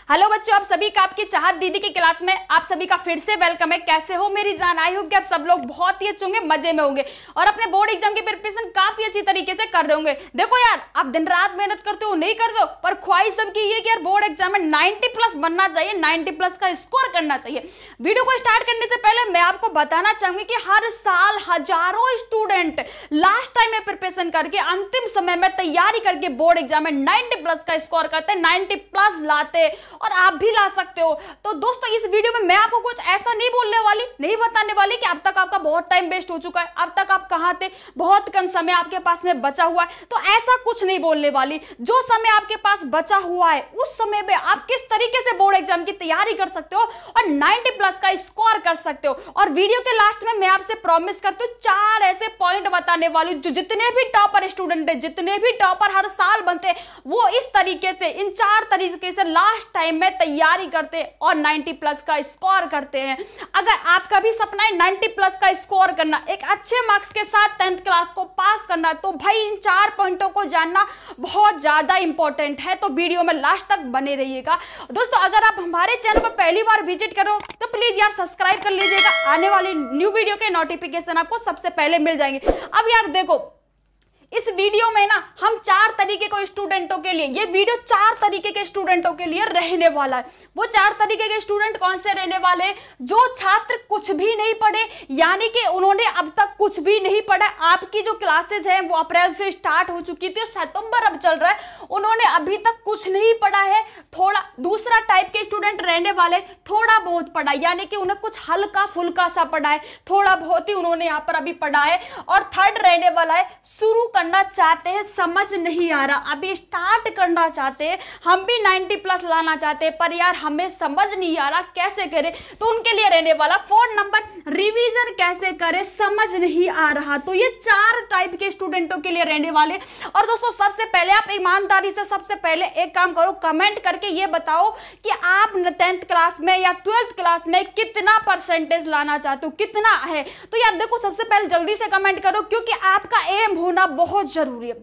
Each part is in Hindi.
हेलो बच्चों, आप सभी का आपकी चाहत दीदी की क्लास में आप सभी का फिर से वेलकम है। कैसे हो मेरी जान? आई होप कि आप सब लोग बहुत ही अच्छे होंगे, मजे में होंगे और अपने बोर्ड एग्जाम की प्रिपरेशन काफी अच्छी तरीके से कर रहे होंगे। देखो यार, आप दिन रात मेहनत करते हो नहीं करते हो, पर ख्वाहिश सबकी ये कि यार बोर्ड एग्जाम में 90+ बनना चाहिए, 90+ का स्कोर करना चाहिए। वीडियो को स्टार्ट करने से पहले मैं आपको बताना चाहूंगी कि हर साल हजारों स्टूडेंट लास्ट टाइम में प्रिपरेशन करके अंतिम समय में तैयारी करके बोर्ड एग्जाम में 90+ का स्कोर करते, 90+ लाते और आप भी ला सकते हो। तो दोस्तों, इस वीडियो में मैं आपको कुछ ऐसा नहीं बोलने वाली, नहीं बताने वाली कि अब तक आपका बहुत टाइम वेस्ट हो चुका है, अब तक आप कहां थे, बहुत कम समय आपके पास में बचा हुआ है। तो ऐसा कुछ नहीं बोलने वाली। जो समय आपके पास बचा हुआ है उस समय में आप किस तरीके से बोर्ड एग्जाम की तैयारी कर सकते हो और 90+ का स्कोर कर सकते हो। और वीडियो के लास्ट में मैं आपसे प्रॉमिस करती हूँ 4 ऐसे पॉइंट बताने वाली जो जितने भी टॉपर स्टूडेंट है, जितने भी टॉपर हर साल बनते हैं, वो इस तरीके से, इन 4 तरीके से लास्ट टाइम में तैयारी करते हैं और 90+ का स्कोर करते हैं। अगर आपका भी सपना है 90+ का स्कोर करना, एक अच्छे मार्क्स के साथ 10th क्लास को पास करना, तो भाई इन 4 पॉइंटों को जानना बहुत ज्यादा इंपॉर्टेंट है। तो वीडियो में लास्ट तक बने रहिएगा। दोस्तों, अगर आप हमारे चैनल पर पहली बार विजिट करो तो प्लीज यार सब्सक्राइब कर लीजिएगा, आने वाली न्यू वीडियो के नोटिफिकेशन आपको सबसे पहले मिल जाएंगे। अब यार देखो, इस वीडियो में ना हम 4 तरीके के स्टूडेंटों के लिए, ये वीडियो 4 तरीके के स्टूडेंटों के लिए रहने वाला है। वो 4 तरीके के स्टूडेंट कौन से रहने वाले? जो छात्र कुछ भी नहीं पढ़े, यानी कि उन्होंने अब तक कुछ भी नहीं पढ़ा। आपकी जो क्लासेज हैं वो अप्रैल से स्टार्ट हो चुकी थी और सितंबर अब चल रहा है, उन्होंने अभी तक कुछ नहीं पढ़ा है। थोड़ा दूसरा टाइप के स्टूडेंट रहने वाले, थोड़ा बहुत पढ़ा, यानी कि उन्हें कुछ हल्का फुल्का सा पढ़ा है, थोड़ा बहुत ही उन्होंने यहाँ पर अभी पढ़ा है। और थर्ड रहने वाला है, शुरू करना चाहते हैं, समझ नहीं आ रहा, अभी स्टार्ट करना चाहते हैं, हम भी 90+ लाना चाहते हैं, पर यार हमें समझ नहीं आ रहा कैसे करें, तो उनके लिए रहने वाला। 4 नंबर, रिवीजन कैसे करें, समझ नहीं आ रहा। तो ये 4 टाइप के स्टूडेंटों के लिए रहने वाले। और दोस्तों, सबसे पहले आप ईमानदारी से सबसे पहले एक काम करो, कमेंट करके ये बताओ कि आप 10th क्लास में या 12th क्लास में कितना परसेंटेज लाना चाहते हो, कितना है। तो यार देखो, सबसे पहले जल्दी से कमेंट करो, क्योंकि आपका एम होना बहुत जरूरी है।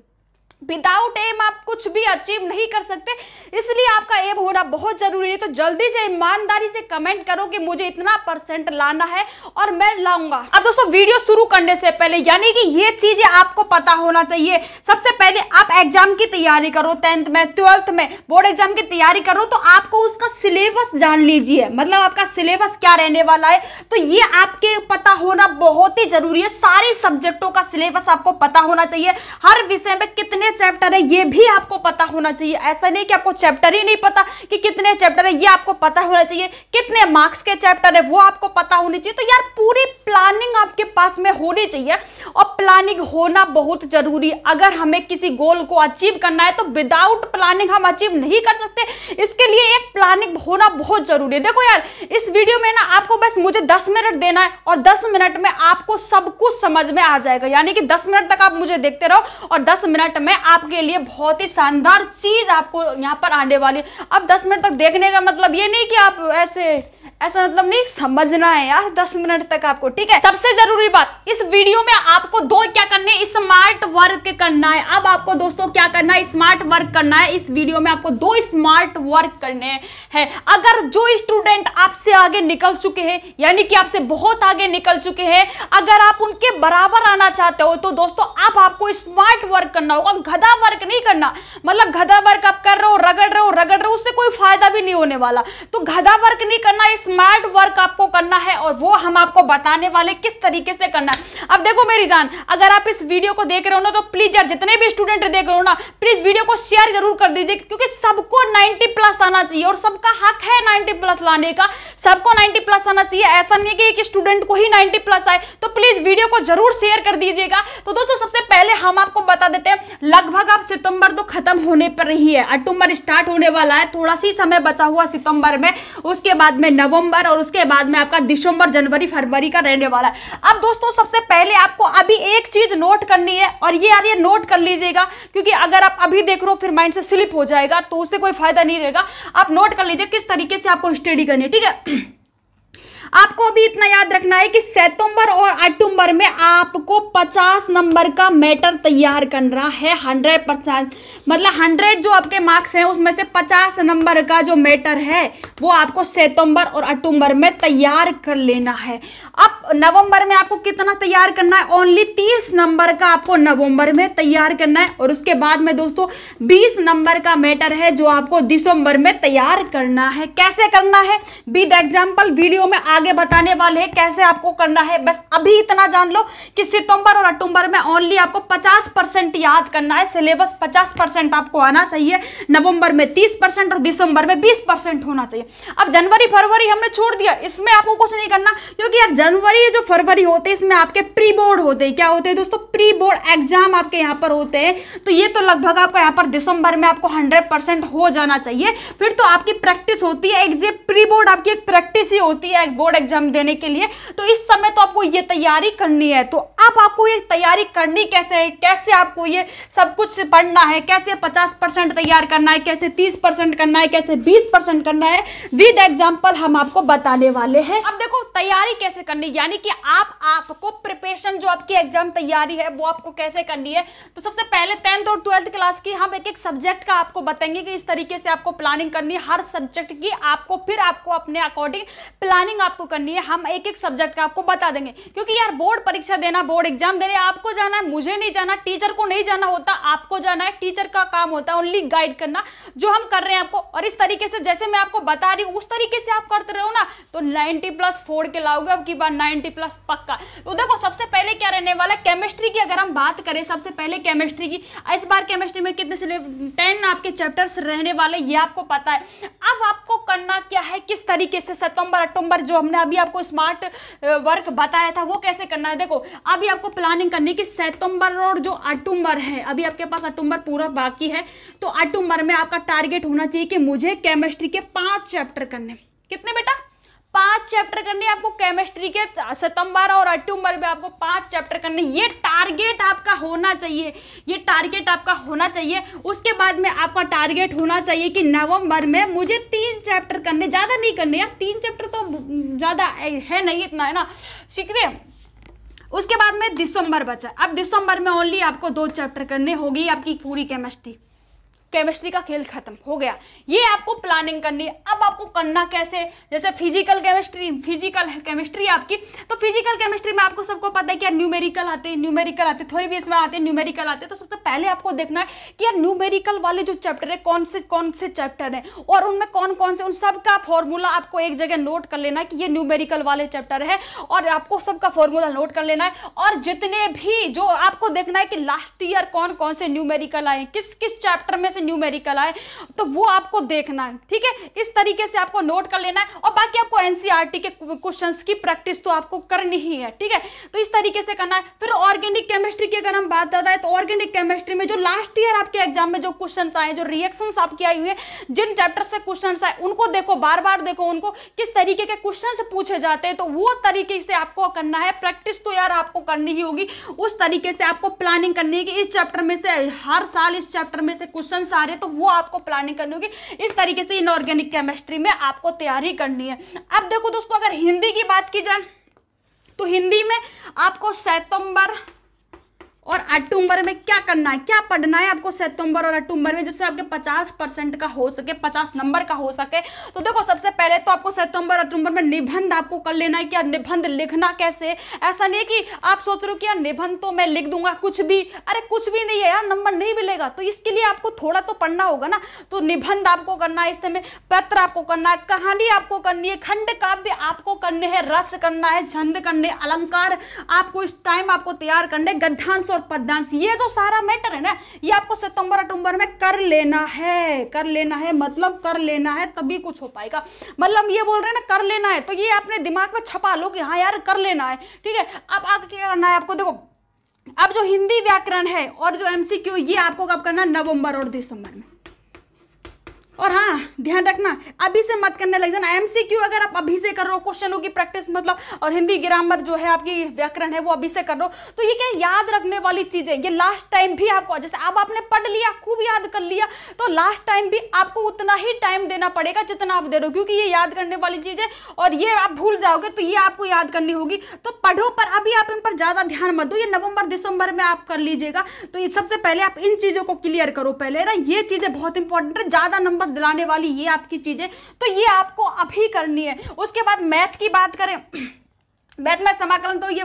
विदाउट एम आप कुछ भी अचीव नहीं कर सकते, इसलिए आपका एम होना बहुत जरूरी है। तो जल्दी से ईमानदारी से कमेंट करो कि मुझे इतना % लाना है और मैं लाऊंगा। अब दोस्तों, वीडियो शुरू करने से पहले, यानी कि ये चीजें आपको पता होना चाहिए। सबसे पहले आप एग्जाम की तैयारी करो, 10th में 12th में बोर्ड एग्जाम की तैयारी करो, तो आपको उसका सिलेबस जान लीजिए, मतलब आपका सिलेबस क्या रहने वाला है। तो ये आपके पता होना बहुत ही जरूरी है। सारे सब्जेक्टों का सिलेबस आपको पता होना चाहिए। हर विषय में कितने चैप्टर है ये भी आपको पता होना चाहिए। ऐसा नहीं कि आपको चैप्टर ही नहीं पता कि कितने चैप्टर है, ये आपको पता होना चाहिए। कितने मार्क्स के चैप्टर है वो आपको पता होनी चाहिए। तो यार पूरी प्लानिंग आपके पास में होनी चाहिए और प्लानिंग होना बहुत जरूरी है। अगर हमें किसी गोल को अचीव करना है तो विदाउट प्लानिंग हम अचीव नहीं कर सकते, इसके लिए एक प्लानिंग होना बहुत जरूरी है। देखो यार, इस वीडियो में ना आपको बस मुझे 10 मिनट देना है और 10 मिनट में आपको सब कुछ समझ में आ जाएगा, यानी कि 10 मिनट तक आप मुझे देखते रहो और 10 मिनट में आपके लिए बहुत ही शानदार चीज आपको यहां पर आने वाली। अब 10 मिनट तक देखने का मतलब ये नहीं कि आप ऐसा मतलब नहीं, समझना है यार 10 मिनट तक आपको, ठीक है। सबसे जरूरी बात, इस वीडियो में आपको 2 क्या करने हैं, स्मार्ट वर्क करना है। अब आपको दोस्तों क्या करना है, स्मार्ट वर्क करना है। इस वीडियो में आपको 2 स्मार्ट वर्क करने हैं। अगर जो स्टूडेंट आपसे आगे निकल चुके हैं, यानी कि आपसे बहुत आगे निकल चुके हैं, अगर आप उनके बराबर आना चाहते हो तो दोस्तों आपको स्मार्ट वर्क करना होगा, गधा वर्क नहीं करना। मतलब गधा वर्क आप कर रहे हो, रगड़ रहे हो, उससे कोई फायदा भी नहीं होने वाला। तो गधा वर्क नहीं करना, स्मार्ट वर्क आपको करना है और वो हम आपको बताने वाले किस तरीके से करना है। अब देखो मेरी जान, अगर आप इस वीडियो को देख रहे हो ना, तो प्लीज यार जितने भी स्टूडेंट देख रहे हो ना, प्लीज वीडियो को शेयर जरूर कर दीजिए, क्योंकि सबको 90+ आना चाहिए और सबका हक है 90+ लाने का। सबको 90+ आना चाहिए, ऐसा नहीं कि एक स्टूडेंट को ही 90+ आए। तो प्लीज वीडियो को जरूर शेयर कर दीजिएगा। तो दोस्तों, सबसे पहले हम आपको बता देते हैं, लगभग अब सितंबर तो खत्म होने पर ही है, अक्टूबर स्टार्ट होने वाला है, थोड़ा सी समय बचा हुआ सितंबर में, उसके बाद में नवंबर और उसके बाद में आपका दिसंबर, जनवरी, फरवरी का रहने वाला है। अब दोस्तों, सबसे पहले आपको अभी एक चीज नोट करनी है और ये यार ये नोट कर लीजिएगा, क्योंकि अगर आप अभी देख रहे हो फिर माइंड से स्लिप हो जाएगा, तो उससे कोई फायदा नहीं रहेगा। आप नोट कर लीजिए किस तरीके से आपको स्टडी करनी है, ठीक है। आपको अभी इतना याद रखना है कि सितंबर और अक्टूबर में आपको 50 नंबर का मैटर तैयार करना है। 100%, मतलब 100 जो आपके मार्क्स हैं उसमें से 50 नंबर का जो मैटर है वो आपको सितंबर और अक्टूबर में तैयार कर लेना है। अब नवंबर में आपको कितना तैयार करना है? ओनली 30 नंबर का आपको नवंबर में तैयार करना है। और उसके बाद में दोस्तों 20 नंबर का मैटर है जो आपको दिसंबर में तैयार करना है। कैसे करना है विद एग्जाम्पल वीडियो में आगे बताने वाले हैं कैसे आपको करना है। बस अभी इतना जान लो कि सितंबर और अक्टूबर में ओनली आपको 50% याद करना है। सिलेबस 50% आपको आना चाहिए, नवंबर में 30% और दिसंबर में 20% होना चाहिए। अब जनवरी फरवरी हमने छोड़ दिया, इसमें आपको कुछ नहीं करना, क्योंकि यार जनवरी जो फरवरी होते हैं इसमें आपके प्री बोर्ड होते हैं। क्या होते हैं दोस्तों? प्री बोर्ड एग्जाम आपके यहाँ पर होते हैं। तो ये तो लगभग आपको यहाँ पर दिसंबर में आपको 100% हो जाना चाहिए। फिर तो आपकी प्रैक्टिस होती है, एक प्री बोर्ड आपकी एक प्रैक्टिस ही होती है बोर्ड एग्जाम देने के लिए। तो इस समय तो आपको ये तैयारी करनी है। तो अब आपको ये तैयारी करनी कैसे है, कैसे आपको ये सब कुछ पढ़ना है, कैसे 50% तैयार करना है, कैसे 30% करना है, कैसे 20% करना है, विद एग्जाम्पल हम आपको बताने वाले हैं। अब देखो तैयारी कैसे करनी, यानी कि आपको प्रिपरेशन जो आपकी एग्जाम तैयारी है वो आपको कैसे करनी है। तो सबसे पहले 10th और 12th क्लास की हम एक एक सब्जेक्ट का आपको बताएंगे कि इस तरीके से आपको प्लानिंग करनी है हर सब्जेक्ट की। फिर आपको अपने अकॉर्डिंग प्लानिंग आपको करनी है। हम एक एक सब्जेक्ट का आपको बता देंगे, क्योंकि यार बोर्ड परीक्षा देना, बोर्ड एग्जाम देने आपको जाना है, मुझे नहीं जाना, टीचर को नहीं जाना होता, आपको जाना है। टीचर का काम होता है ओनली गाइड करना, जो हम कर रहे हैं आपको। और इस तरीके से जैसे मैं आपको बता रही हूँ उस तरीके से आप करते रहो ना तो 90+ फोड़ के लाओगे अब की बार 90+ पक्का। तो देखो सबसे पहले क्या रहने वाला है, केमिस्ट्री की अगर हम बात करें, सबसे पहले केमिस्ट्री की, इस बार केमिस्ट्री में कितने 10 आपके चैप्टर्स रहने वाले ये आपको पता है। अब आपको करना क्या है, किस तरीके से सितंबर अक्टूबर जो हमने अभी आपको स्मार्ट वर्क बताया था वो कैसे करना है। देखो अभी आपको प्लानिंग करनी कि सितंबर और जो अक्टूबर है, अभी आपके पास अक्टूबर पूरा बाकी है, तो अक्टूबर में आपका टारगेट होना चाहिए कि मुझे केमिस्ट्री के 5 चैप्टर करने। कितने बेटा? 5 चैप्टर करने आपको केमिस्ट्री के। सितंबर और अक्टूबर में आपको 5 चैप्टर करने, ये टारगेट आपका होना चाहिए, ये टारगेट आपका होना चाहिए। उसके बाद में आपका टारगेट होना चाहिए कि नवंबर में मुझे 3 चैप्टर करने, ज़्यादा नहीं करने यार, 3 चैप्टर तो ज़्यादा है नहीं, इतना है ना, सीख रहे हैं। उसके बाद में दिसंबर बचा। अब दिसंबर में ओनली आपको 2 चैप्टर करने, होगी आपकी पूरी केमिस्ट्री का खेल खत्म हो गया। ये आपको प्लानिंग करनी है। अब आपको करना कैसे, जैसे फिजिकल केमिस्ट्री आपकी, तो फिजिकल केमिस्ट्री में आपको सबको पता है कि यार न्यूमेरिकल आते हैं, थोड़ी भी इसमें आते हैं, न्यूमेरिकल आते हैं। तो सबसे पहले आपको देखना है कि यार न्यूमेरिकल वाले जो चैप्टर है कौन से चैप्टर है और उनमें कौन से, उन सब का फॉर्मूला आपको एक जगह नोट कर लेना है कि ये न्यूमेरिकल वाले चैप्टर है, और आपको सबका फॉर्मूला नोट कर लेना है। और जितने भी जो आपको देखना है कि लास्ट ईयर कौन से न्यूमेरिकल आए, किस चैप्टर में न्यूमेरिकल आए, तो वो आपको देखना है। ठीक है, इस तरीके से आपको नोट कर लेना है। और बाकी आपको एनसीईआरटी के क्वेश्चंस की प्रैक्टिस तो आपको करनी ही है। ठीक है, तो इस तरीके से करना है। फिर ऑर्गेनिक केमिस्ट्री की अगर हम बात करते हैं तो ऑर्गेनिक केमिस्ट्री में जो लास्ट ईयर आपके एग्जाम में जो क्वेश्चन आए, जो रिएक्शंस आपकी आई हुई है, जिन चैप्टर से क्वेश्चन आए उनको देखो, बार बार देखो उनको, किस तरीके के क्वेश्चन पूछे जाते हैं, तो वो तरीके से आपको करना है। प्रैक्टिस तो यार आपको करनी ही होगी। उस तरीके से आपको प्लानिंग करनी है कि इस चैप्टर में से हर साल इस चैप्टर में से क्वेश्चन आ रहे, तो वो आपको प्लानिंग करनी होगी। इस तरीके से इनऑर्गेनिक केमिस्ट्री में आपको तैयारी करनी है। अब देखो दोस्तों, अगर हिंदी की बात की जाए तो हिंदी में आपको सितंबर और अक्टूबर में क्या करना है, क्या पढ़ना है आपको सितंबर और अक्टूबर में, जिससे आपके 50% का हो सके, 50 नंबर का हो सके। तो देखो सबसे पहले तो आपको सितंबर अक्टूबर में निबंध आपको कर लेना है कि यार निबंध लिखना कैसे। ऐसा नहीं कि आप सोच रहे हो कि यार निबंध तो मैं लिख दूंगा कुछ भी, अरे कुछ भी नहीं है यार, नंबर नहीं मिलेगा। तो इसके लिए आपको थोड़ा तो पढ़ना होगा ना। तो निबंध आपको करना है, इसमें पत्र आपको करना है, कहानी आपको करनी है, खंड काव्य आपको करने हैं, रस करना है, छंद करने, अलंकार आपको इस टाइम आपको तैयार करने, गद्यांश और पद्यांश, ये तो सारा मैटर है ना, ये आपको सितंबर अक्टूबर में कर लेना है, मतलब कर लेना है, तभी कुछ हो पाएगा। मतलब ये बोल रहे हैं ना कर लेना है, तो ये अपने दिमाग में छपा लो कि हाँ यार कर लेना है। ठीक है, अब आगे क्या करना है आपको, देखो अब जो हिंदी व्याकरण है और जो एमसीक्यू, ये आपको कब करना है, नवंबर और दिसंबर में। और हाँ ध्यान रखना, अभी से मत करने लग जाना एमसीक्यू। अगर आप अभी से कर रहे हो क्वेश्चनों की प्रैक्टिस मतलब, और हिंदी ग्रामर जो है आपकी व्याकरण है वो अभी से कर रहे हो, तो ये क्या याद रखने वाली चीज है। ये लास्ट टाइम भी आपको, जैसे अब आपने पढ़ लिया, खूब याद कर लिया, तो लास्ट टाइम भी आपको उतना ही टाइम देना पड़ेगा जितना आप दे रहे हो, क्योंकि ये याद करने वाली चीज है। और ये आप भूल जाओगे तो ये आपको याद करनी होगी। तो पढ़ो, पर अभी आप इन पर ज्यादा ध्यान मत दो, ये नवंबर दिसंबर में आप कर लीजिएगा। तो ये सबसे पहले आप इन चीजों को क्लियर करो पहले ना, ये चीजें बहुत इंपॉर्टेंट है, ज्यादा नंबर दिलाने वाली ये आपकी चीजें, तो ये आपको अभी करनी है। उसके बाद मैथ की बात करें, मैथ में समाकलन, तो ये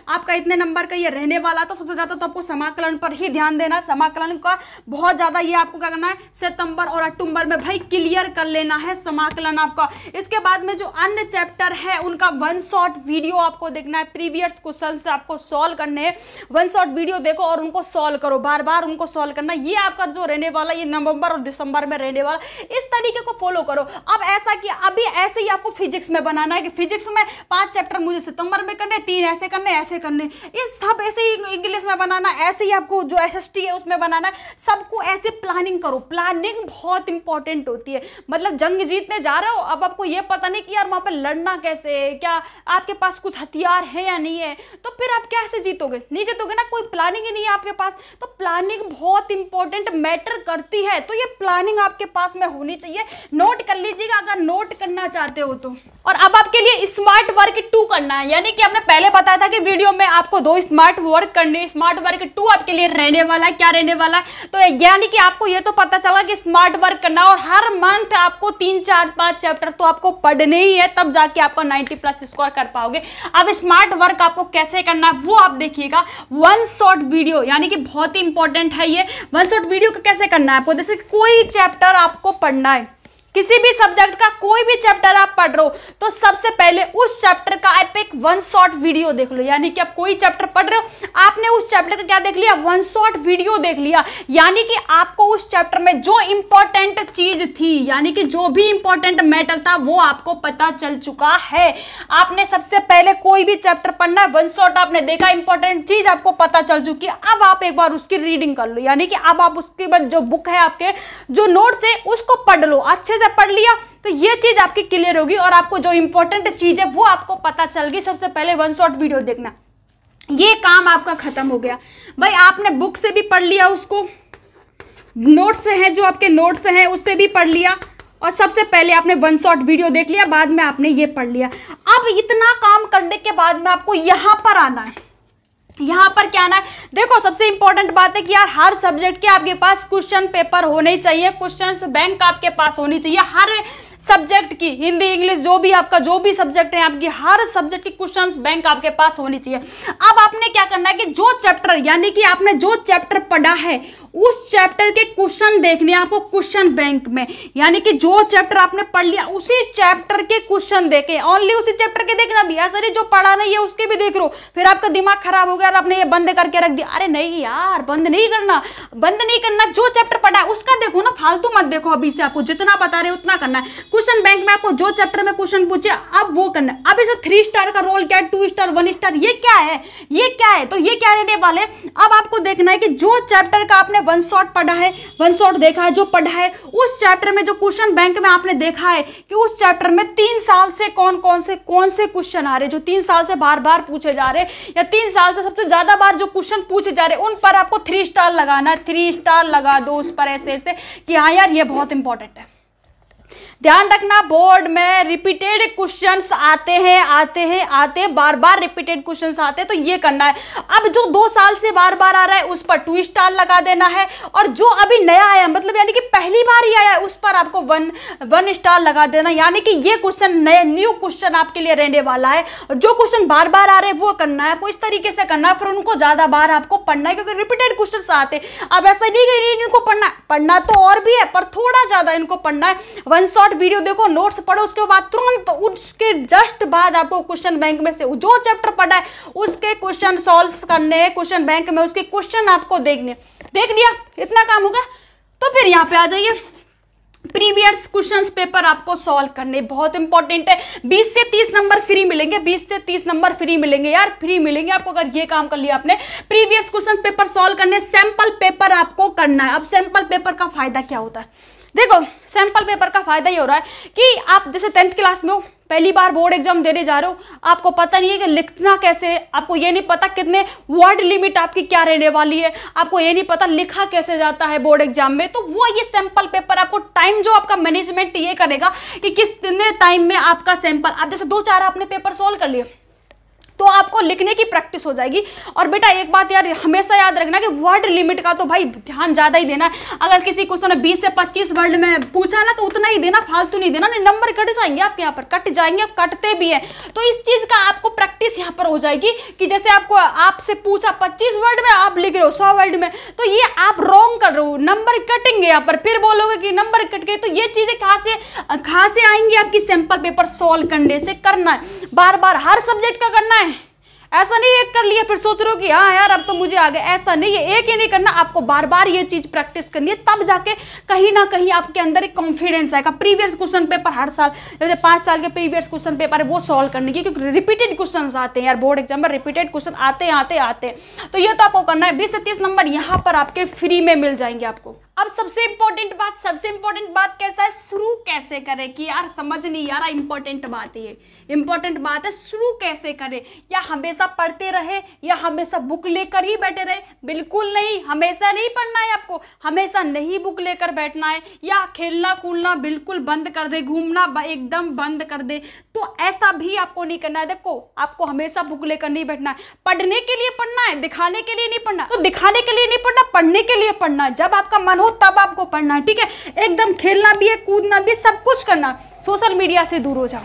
आपका इतने नंबर का ये रहने वाला, तो सबसे ज्यादा तो आपको समाकलन पर ही ध्यान देना है। समाकलन का बहुत ज्यादा ये आपको क्या करना है, सितंबर और अक्टूबर में भाई क्लियर कर लेना है समाकलन आपका। इसके बाद में जो अन्य चैप्टर है उनका वन शॉट वीडियो आपको देखना है, प्रीवियस क्वेश्चन से आपको सॉल्व करने हैं। वन शॉट वीडियो देखो और उनको सॉल्व करो, बार बार उनको सॉल्व करना। ये आपका जो रहने वाला, ये नवंबर और दिसंबर में रहने वाला, इस तरीके को फॉलो करो। अब ऐसा कि अभी ऐसे ही आपको फिजिक्स में बनाना है कि फिजिक्स में 5 चैप्टर मुझे सितंबर में करने, 3 ऐसे करने, ऐसे करने, ये सब ऐसे ही इंग्लिश में बनाना, ऐसे ही आपको जो एसएसटी है उसमें बनाना है। सबको ऐसे प्लानिंग करो, प्लानिंग बहुत इंपॉर्टेंट होती है। मतलब जंग जीतने जा रहे हो, अब आपको ये पता नहीं कि यार वहां पर लड़ना कैसे है, क्या आपके पास कुछ हथियार है या नहीं है, तो फिर आप कैसे जीतोगे, नहीं जीतोगे ना, कोई प्लानिंग ही नहीं है आपके पास। तो प्लानिंग बहुत इंपॉर्टेंट मैटर करती है, तो ये प्लानिंग आपके पास में होनी चाहिए। नोट कर लीजिएगा अगर नोट करना चाहते हो तो। और अब आपके लिए स्मार्ट वर्क 2 करना है, यानी कि हमने पहले बताया था कि वीडियो में आपको 2 स्मार्ट वर्क करने, स्मार्ट वर्क 2 आपके लिए रहने वाला है। क्या रहने वाला है, तो यानी कि आपको ये तो पता चला कि स्मार्ट वर्क करना, और हर मंथ आपको 3, 4, 5 चैप्टर तो आपको पढ़ने ही है, तब जाके आपको 90+ स्कोर कर पाओगे। अब स्मार्ट वर्क आपको कैसे करना है वो आप देखिएगा। वन शॉट वीडियो, यानी कि बहुत ही इंपॉर्टेंट है ये। वन शॉट वीडियो को कैसे करना है आपको, जैसे कोई चैप्टर आपको पढ़ना है, किसी भी सब्जेक्ट का कोई भी चैप्टर आप पढ़ रहे हो, तो सबसे पहले उस चैप्टर का आप एक वन शॉट वीडियो देख लो। यानी कि आप कोई चैप्टर पढ़ रहे हो, आपने उस चैप्टर का क्या देख लिया, वन शॉट वीडियो देख लिया। यानी कि आपको उस चैप्टर में जो इंपॉर्टेंट चीज थी, यानी कि जो भी इंपॉर्टेंट मैटर था वो आपको पता चल चुका है। आपने सबसे पहले कोई भी चैप्टर पढ़ना है, वन शॉट आपने देखा, इंपॉर्टेंट चीज आपको पता चल चुकी है। अब आप एक बार उसकी रीडिंग कर लो, यानी कि अब आप उसके बाद जो बुक है आपके, जो नोट्स है उसको पढ़ लो, अच्छे पढ़ लिया, तो ये चीज आपकी क्लियर होगी और आपको जो इंपॉर्टेंट चीज है वो आपको पता चल गई। सबसे पहले वन शॉट वीडियो देखना, ये काम आपका खत्म हो गया। भाई आपने बुक से भी पढ़ लिया, उसको नोट्स से है, जो आपके नोट्स हैं उससे भी पढ़ लिया, और सबसे पहले आपने वन शॉट वीडियो देख लिया, बाद में आपने ये पढ़ लिया। अब इतना काम करने के बाद में आपको यहां पर आना है। यहाँ पर क्या आना है, देखो सबसे इंपॉर्टेंट बात है कि यार हर सब्जेक्ट के आपके पास क्वेश्चन पेपर होने चाहिए, क्वेश्चंस बैंक आपके पास होनी चाहिए। हर सब्जेक्ट की, हिंदी इंग्लिश जो भी आपका जो भी सब्जेक्ट है आपकी, हर सब्जेक्ट की क्वेश्चंस बैंक आपके पास होनी चाहिए। अब आपने क्या करना है कि जो चैप्टर, यानी कि आपने जो चैप्टर पढ़ा है उस चैप्टर के क्वेश्चन देखने आपको क्वेश्चन बैंक में, यानी कि जो चैप्टर आपने पढ़ लिया उसी चैप्टर के क्वेश्चन देखे, ओनली उसी चैप्टर के देखना भी। ऐसा नहीं जो पढ़ा नहीं है उसके भी देख लो, फिर आपका दिमाग खराब हो गया और आपने ये बंद करके रख दिया। अरे नहीं यार, बंद नहीं करना, जो चैप्टर पढ़ा है उसका देखो ना, फालतू मत देखो। अभी से आपको जितना बता रहे उतना करना है। क्वेश्चन बैंक में आपको जो चैप्टर में क्वेश्चन पूछे अब वो करना है। अब इसे 3 स्टार का रोल क्या है, 2 स्टार, 1 स्टार, ये क्या है, तो ये क्या रहने वाले। अब आपको देखना है कि जो चैप्टर का आपने वन शॉट पढ़ा है, वन शॉट देखा है, जो पढ़ा है उस चैप्टर में, जो क्वेश्चन बैंक में आपने देखा है कि उस चैप्टर में 3 साल से कौन से क्वेश्चन आ रहे, जो 3 साल से बार बार पूछे जा रहे, या 3 साल से सबसे ज्यादा बार जो क्वेश्चन पूछे जा रहे, उन पर आपको 3 स्टार लगाना है। 3 स्टार लगा दो उस पर ऐसे कि हाँ यार ये बहुत इंपॉर्टेंट है। ध्यान रखना, बोर्ड में रिपीटेड क्वेश्चंस आते हैं, बार बार रिपीटेड क्वेश्चंस आते हैं, तो ये करना है। अब जो 2 साल से बार बार आ रहा है उस पर 2 स्टार लगा देना है, और जो अभी नया आया, मतलब यानी कि पहली बार ही आया है, उस पर आपको 1 स्टार लगा देना। यानी कि ये क्वेश्चन न्यू क्वेश्चन आपके लिए रहने वाला है, और जो क्वेश्चन बार बार आ रहे हैं वो करना है आपको, इस तरीके से करना है, फिर उनको ज्यादा बार आपको पढ़ना है, क्योंकि रिपीटेड क्वेश्चन आते हैं। अब ऐसा नहीं कि इनको पढ़ना तो और भी है, पर थोड़ा ज्यादा इनको पढ़ना है। वन शॉट वीडियो देखो, नोट्स पढ़ो, उसके बाद तुरंत उसके जस्ट बाद आपको क्वेश्चन बैंक में से जो चैप्टर पढ़ा है उसके क्वेश्चन सॉल्व करने हैं, क्वेश्चन बैंक में उसके क्वेश्चन आपको देखने। देख लिया, इतना काम होगा। तो फिर यहाँ पे आ जाइए, प्रीवियस क्वेश्चंस पेपर आपको सॉल्व करने, बहुत इंपॉर्टेंट है। 20 से 30 नंबर फ्री मिलेंगे, 20 से 30 नंबर फ्री मिलेंगे यार, फ्री मिलेंगे आपको अगर ये काम कर लिया आपने। प्रीवियस क्वेश्चन पेपर सॉल्व करने, सैंपल पेपर आपको करना है। अब सैंपल पेपर का फायदा क्या होता है, देखो सैंपल पेपर का फायदा ये हो रहा है कि आप जैसे 10th क्लास में हो, पहली बार बोर्ड एग्जाम देने जा रहे हो, आपको पता नहीं है कि लिखना कैसे है, आपको ये नहीं पता कितने वर्ड लिमिट आपकी क्या रहने वाली है, आपको ये नहीं पता लिखा कैसे जाता है बोर्ड एग्जाम में, तो वो ये सैंपल पेपर आपको टाइम जो आपका मैनेजमेंट ये करेगा कि कितने टाइम में आपका सैंपल, आप जैसे 2-4 आपने पेपर सोल्व कर लिए तो आपको लिखने की प्रैक्टिस हो जाएगी। और बेटा एक बात यार हमेशा याद रखना कि वर्ड लिमिट का तो भाई ध्यान ज्यादा ही देना है। अगर किसी क्वेश्चन में 20 से 25 वर्ड में पूछा ना तो उतना ही देना, फालतू नहीं देना, नहीं नंबर कट जाएंगे आपके यहाँ पर, कट जाएंगे, कटते भी है। तो इस चीज का आपको प्रैक्टिस यहाँ पर हो जाएगी कि जैसे आपको आपसे पूछा 25 वर्ड में, आप लिख रहे हो 100 वर्ड में, तो ये आप रॉन्ग कर रहे हो, नंबर कटेंगे यहाँ पर, फिर बोलोगे कि नंबर कट गए। तो ये चीजें कहाँ से आएंगी आपकी सैंपल पेपर सॉल्व करने से। करना है बार बार, हर सब्जेक्ट का करना है, ऐसा नहीं एक कर लिया फिर सोच रहे हो कि हाँ यार अब तो मुझे आ गया, ऐसा नहीं है, एक ही नहीं करना, आपको बार बार ये चीज प्रैक्टिस करनी है, तब जाके कहीं ना कहीं आपके अंदर एक कॉन्फिडेंस आएगा। प्रीवियस क्वेश्चन पेपर हर साल, जैसे 5 साल के प्रीवियस क्वेश्चन पेपर है वो सॉल्व करने की, क्योंकि रिपीटेड क्वेश्चन आते हैं यार बोर्ड एग्जाम में, रिपीटेड क्वेश्चन आते तो ये तो आपको करना है। 20 से 30 नंबर यहाँ पर आपके फ्री में मिल जाएंगे आपको। अब सबसे इंपॉर्टेंट बात कैसा है, शुरू कैसे करें, कि यार समझ नहीं यार, इंपॉर्टेंट बात है शुरू कैसे करें। या हमेशा पढ़ते रहे या हमेशा बुक लेकर ही बैठे रहे, बिल्कुल नहीं, हमेशा नहीं पढ़ना है आपको, हमेशा नहीं बुक लेकर बैठना है, या खेलना कूदना बिल्कुल बंद कर दे, घूमना एकदम बंद कर दे, तो ऐसा भी आपको नहीं करना है। देखो आपको हमेशा बुक लेकर नहीं बैठना है, पढ़ने के लिए पढ़ना है, दिखाने के लिए नहीं पढ़ना। तो दिखाने के लिए नहीं पढ़ना, पढ़ने के लिए पढ़ना है, जब आपका मन हो तब आपको पढ़ना है, ठीक है। एकदम खेलना भी है, कूदना भी, सब कुछ करना। सोशल मीडिया से दूर हो जाओ,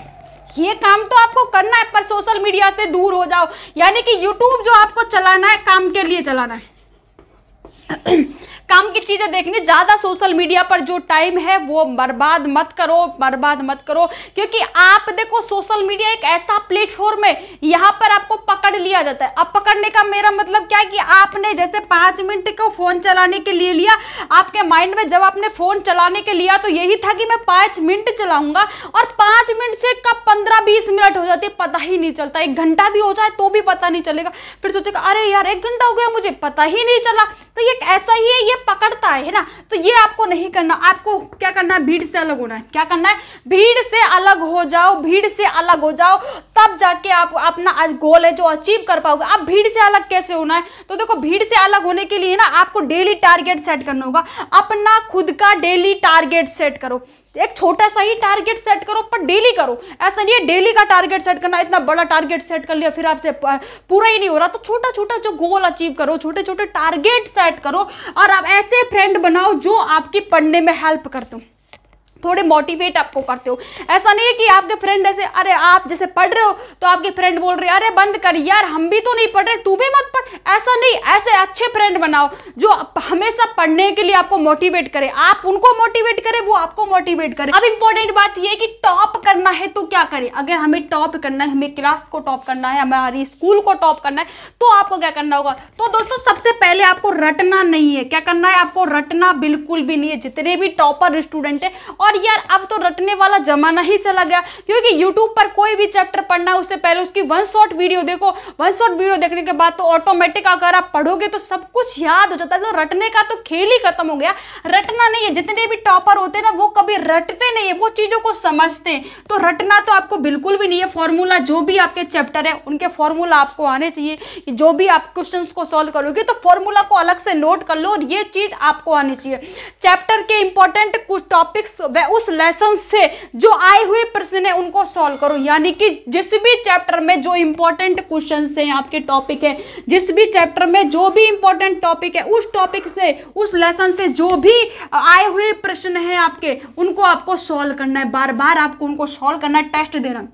ये काम तो आपको करना है, पर सोशल मीडिया से दूर हो जाओ। यानी कि यूट्यूब जो आपको चलाना है काम के लिए चलाना है काम की चीजें देखनी, ज्यादा सोशल मीडिया पर जो टाइम है वो बर्बाद मत करो, क्योंकि आप देखो सोशल मीडिया एक ऐसा प्लेटफॉर्म है, यहाँ पर आपको पकड़ लिया जाता है। अब पकड़ने का मेरा मतलब क्या है कि आपने जैसे 5 मिनट को फोन चलाने के लिए लिया, आपके माइंड में जब आपने फोन चलाने के लिया तो यही था कि मैं 5 मिनट चलाऊंगा, और 5 मिनट से कब 15-20 मिनट हो जाते पता ही नहीं चलता, 1 घंटा भी हो जाए तो भी पता नहीं चलेगा, फिर सोचेगा अरे यार 1 घंटा हो गया मुझे पता ही नहीं चला। तो ये ऐसा ही है, ये पकड़ता है ना, तो ये आपको नहीं करना। आपको क्या करना है, भीड़ से अलग होना है। क्या करना है, भीड़ से अलग हो जाओ, तब जाके आप अपना आज गोल है जो अचीव कर पाओगे। आप भीड़ से अलग कैसे होना है, तो देखो भीड़ से अलग होने के लिए ना आपको डेली टारगेट सेट करना होगा, अपना खुद का डेली टारगेट सेट करो। एक छोटा सा ही टारगेट सेट करो, पर डेली करो। ऐसा नहीं है डेली का टारगेट सेट करना, इतना बड़ा टारगेट सेट कर लिया फिर आपसे पूरा ही नहीं हो रहा, तो छोटा छोटा जो गोल अचीव करो, छोटे छोटे टारगेट सेट करो, और आप ऐसे फ्रेंड बनाओ जो आपकी पढ़ने में हेल्प करते हो, थोड़े मोटिवेट आपको करते हो। ऐसा नहीं है कि आपके फ्रेंड ऐसे, अरे आप जैसे पढ़ रहे हो तो आपके फ्रेंड बोल रहे हैं अरे बंद कर यार, हम भी तो नहीं पढ़ रहे, तू भी मत पढ़। ऐसा नहीं, ऐसे अच्छे फ्रेंड बनाओ जो हमेशा पढ़ने के लिए आपको मोटिवेट करे, आप उनको मोटिवेट करें, वो आपको मोटिवेट करे। अब इंपॉर्टेंट बात यह है कि टॉप करना है तो क्या करें। अगर हमें टॉप करना है, हमें क्लास को टॉप करना है, हमारी स्कूल को टॉप करना है, तो आपको क्या करना होगा। तो दोस्तों सबसे पहले आपको रटना नहीं है। क्या करना है, आपको रटना बिल्कुल भी नहीं है। जितने भी टॉपर स्टूडेंट है, और यार अब तो रटने वाला जमाना ही चला गया, क्योंकि YouTube पर कोई भी चैप्टर पढ़ना है उससे पहले उसकी 1 शॉट वीडियो देखो। 1 शॉट वीडियो देखने के बाद तो ऑटोमेटिक अगर आप पढ़ोगे तो सब कुछ याद हो जाता है। तो रटने का तो खेल ही खत्म हो गया, रटना नहीं है। जितने भी टॉपर होते हैं ना वो कभी रटते नहीं है, वो चीजों को समझते हैं। तो रटना तो आपको बिल्कुल भी नहीं है। फॉर्मूला जो भी आपके चैप्टर है उनके फॉर्मूला आपको आने चाहिए, कि जो भी आप क्वेश्चन को सॉल्व करोगे तो फॉर्मूला को अलग से नोट कर लो, और ये चीज आपको आनी चाहिए। चैप्टर के इंपॉर्टेंट कुछ टॉपिक्स व उस लेसन से जो आए हुए प्रश्न है उनको सॉल्व करो। यानी कि जिस भी चैप्टर में जो इंपॉर्टेंट क्वेश्चन है, आपके टॉपिक है, जिस भी चैप्टर में जो भी इंपॉर्टेंट टॉपिक है, उस टॉपिक से, उस लेसन से जो भी आए हुए प्रश्न है आपके, उनको आपको सॉल्व करना है। बार बार आपको उनको सॉल्व करना है। टेस्ट देना,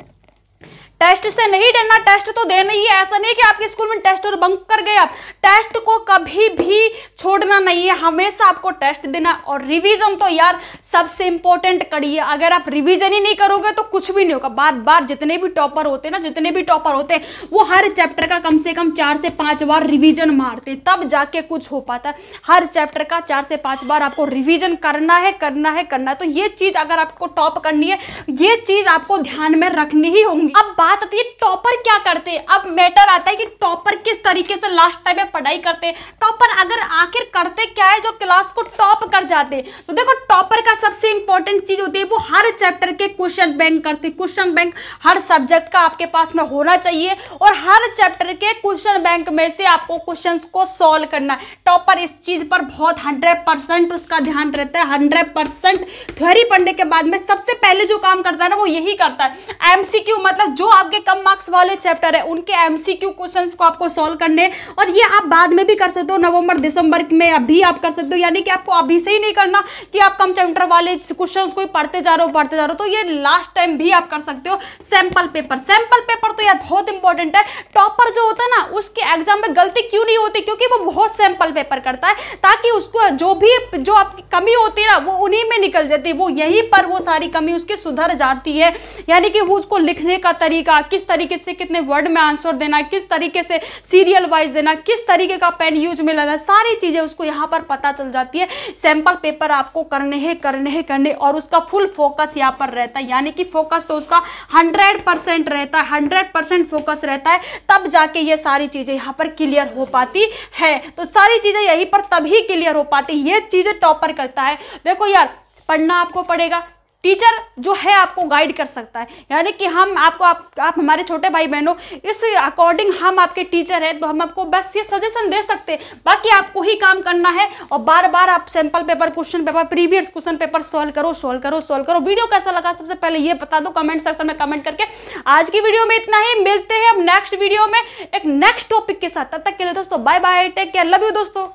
टेस्ट से नहीं डरना, टेस्ट तो देना ही है। ऐसा नहीं है कि आपके स्कूल में टेस्ट और बंक कर गए आप, टेस्ट को कभी भी छोड़ना नहीं है, हमेशा आपको टेस्ट देना। और रिवीजन तो यार सबसे इंपॉर्टेंट कड़ी है। अगर आप रिवीजन ही नहीं करोगे तो कुछ भी नहीं होगा। बार बार जितने भी टॉपर होते हैं ना, जितने भी टॉपर होते हैं वो हर चैप्टर का कम से कम 4 से 5 बार रिवीजन मारते, तब जाके कुछ हो पाता है। हर चैप्टर का 4 से 5 बार आपको रिवीजन करना है। तो ये चीज अगर आपको टॉप करनी है, ये चीज आपको ध्यान में रखनी ही होगी। अब बात आती है टॉपर क्या करते हैं, अब मैटर आता है कि टॉपर किस तरीके से लास्ट टाइम में पढ़ाई करते हैं, टॉपर अगर आखिर करते क्या है जो क्लास को टॉप कर जाते हैं। तो देखो टॉपर का सबसे इंपॉर्टेंट चीज होती है वो हर चैप्टर के क्वेश्चन बैंक करते हैं। क्वेश्चन बैंक हर सब्जेक्ट का आपके पास में होना चाहिए और हर चैप्टर के क्वेश्चन बैंक में से आपको क्वेश्चंस को सॉल्व करना है। टॉपर इस चीज पर बहुत 100% उसका ध्यान रहता है। 100% थ्योरी पढ़ने के बाद में सबसे पहले जो काम करता है ना वो यही करता है एमसीक्यू, मतलब जो आपके कम मार्क्स वाले चैप्टर है उनके एमसीक्यू क्वेश्चंस को आपको सॉल्व करने, और ये आप बाद में भी कर सकते हो, नवंबर दिसंबर में अभी आप कर सकते हो। यानी कि आपको अभी से ही नहीं करना कि आप कम चैप्टर वाले क्वेश्चंस को पढ़ते जा रहे हो, तो ये लास्ट टाइम भी आप कर सकते हो। सैंपल पेपर तो यार बहुत इंपॉर्टेंट है। टॉपर जो होता है ना उसके एग्जाम में गलती क्यों नहीं होती, क्योंकि वो बहुत सैंपल पेपर करता है ताकि उसको जो आपकी कमी होती है ना वो उन्हीं में निकल जाती है, वो यहीं पर वो सारी कमी उसकी सुधर जाती है। यानी कि वो उसको लिखने का तरीका, किस तरीके से कितने वर्ड में आंसर देना, किस तरीके से सीरियल वाइज देना, किस तरीके का पेन यूज में लेना, सारी चीजें उसको यहाँ पर पता चल जाती है। सैंपल पेपर आपको करने और उसका फुल फोकस यहाँ पर रहता है। यानी कि फोकस तो उसका 100% रहता है, 100% फोकस रहता है, तब जाके ये सारी चीजें यहाँ पर क्लियर हो पाती है। तो सारी चीजें यहीं पर तभी क्लियर हो पाती, ये चीजें टॉपर करता है। देखो यार पढ़ना आपको पड़ेगा, टीचर जो है आपको गाइड कर सकता है। यानी कि हम आपको आप हमारे छोटे भाई बहनों, इस अकॉर्डिंग हम आपके टीचर हैं तो हम आपको बस ये सजेशन दे सकते हैं, बाकी आपको ही काम करना है। और बार बार आप sample paper, question paper, previous question paper solve करो। वीडियो कैसा लगा सबसे पहले ये बता दो कमेंट सेक्शन में कमेंट करके। आज की वीडियो में इतना ही, मिलते हैं अब नेक्स्ट वीडियो में एक नेक्स्ट टॉपिक के साथ। तब तक के लिए दोस्तों bye bye, take care, love you दोस्तों।